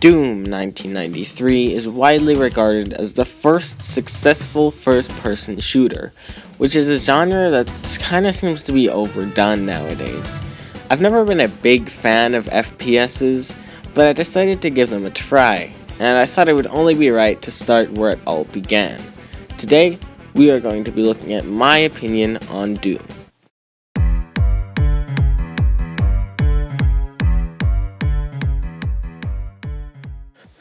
Doom 1993 is widely regarded as the first successful first-person shooter, which is a genre that kinda seems to be overdone nowadays. I've never been a big fan of FPSs, but I decided to give them a try, and I thought it would only be right to start where it all began. Today, we are going to be looking at my opinion on Doom.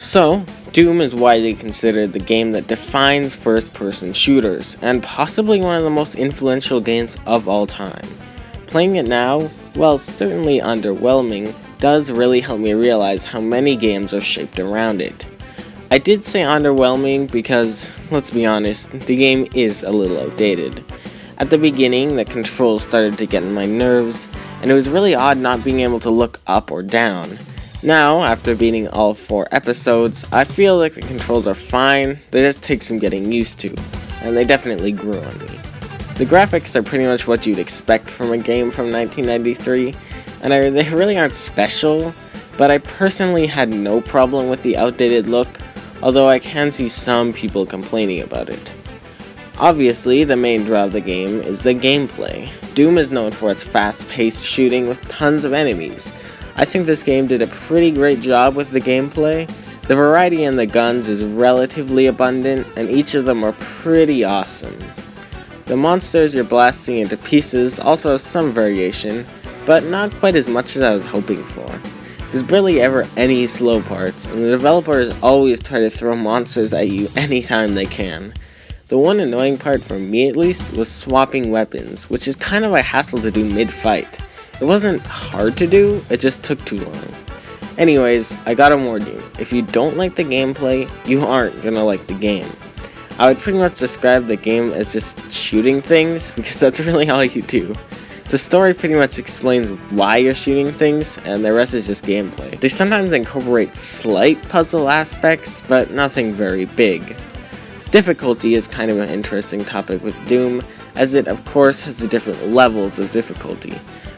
So, Doom is widely considered the game that defines first-person shooters, and possibly one of the most influential games of all time. Playing it now, while certainly underwhelming, does really help me realize how many games are shaped around it. I did say underwhelming because, let's be honest, the game is a little outdated. At the beginning, the controls started to get on my nerves, and it was really odd not being able to look up or down. Now, after beating all 4 episodes, I feel like the controls are fine, they just take some getting used to, and they definitely grew on me. The graphics are pretty much what you'd expect from a game from 1993, and they really aren't special, but I personally had no problem with the outdated look, although I can see some people complaining about it. Obviously, the main draw of the game is the gameplay. Doom is known for its fast-paced shooting with tons of enemies. I think this game did a pretty great job with the gameplay. The variety in the guns is relatively abundant, and each of them are pretty awesome. The monsters you're blasting into pieces also have some variation, but not quite as much as I was hoping for. There's barely ever any slow parts, and the developers always try to throw monsters at you anytime they can. The one annoying part for me at least was swapping weapons, which is kind of a hassle to do mid-fight. It wasn't hard to do, it just took too long. Anyways, I gotta warn you, if you don't like the gameplay, you aren't gonna like the game. I would pretty much describe the game as just shooting things, because that's really all you do. The story pretty much explains why you're shooting things, and the rest is just gameplay. They sometimes incorporate slight puzzle aspects, but nothing very big. Difficulty is kind of an interesting topic with Doom, as it of course has the different levels of difficulty.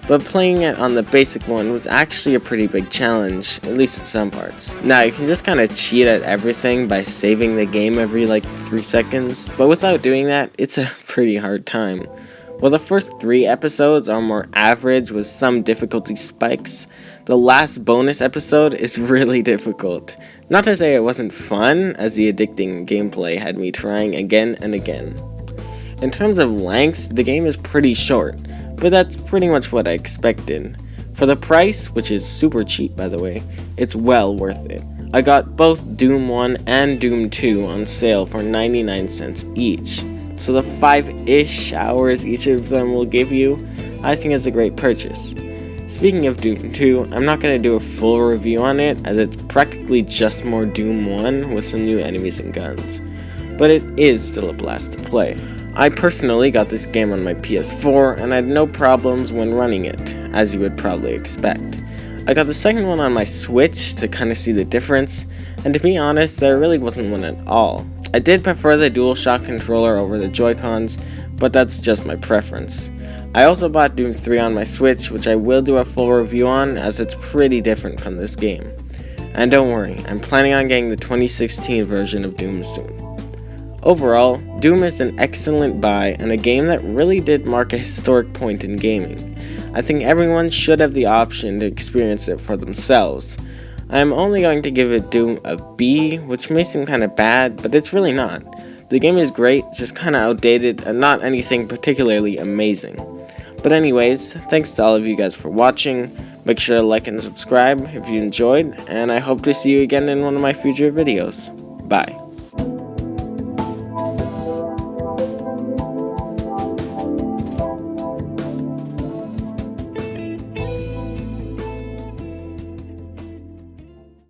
But playing it on the basic one was actually a pretty big challenge, at least in some parts. Now, you can just kind of cheat at everything by saving the game every 3 seconds, but without doing that, it's a pretty hard time. While the first 3 episodes are more average with some difficulty spikes, the last bonus episode is really difficult. Not to say it wasn't fun, as the addicting gameplay had me trying again and again. In terms of length, the game is pretty short, but that's pretty much what I expected. For the price, which is super cheap by the way, it's well worth it. I got both Doom 1 and Doom 2 on sale for 99 cents each, so the 5-ish hours each of them will give you, I think it's a great purchase. Speaking of Doom 2, I'm not going to do a full review on it, as it's practically just more Doom 1 with some new enemies and guns, but it is still a blast to play. I personally got this game on my PS4 and I had no problems when running it, as you would probably expect. I got the second one on my Switch to kind of see the difference, and to be honest, there really wasn't one at all. I did prefer the DualShock controller over the Joy-Cons, but that's just my preference. I also bought Doom 3 on my Switch, which I will do a full review on, as it's pretty different from this game. And don't worry, I'm planning on getting the 2016 version of Doom soon. Overall, Doom is an excellent buy and a game that really did mark a historic point in gaming. I think everyone should have the option to experience it for themselves. I am only going to give it Doom a B, which may seem kind of bad, but it's really not. The game is great, just kind of outdated and not anything particularly amazing. But anyways, thanks to all of you guys for watching. Make sure to like and subscribe if you enjoyed, and I hope to see you again in one of my future videos. Bye.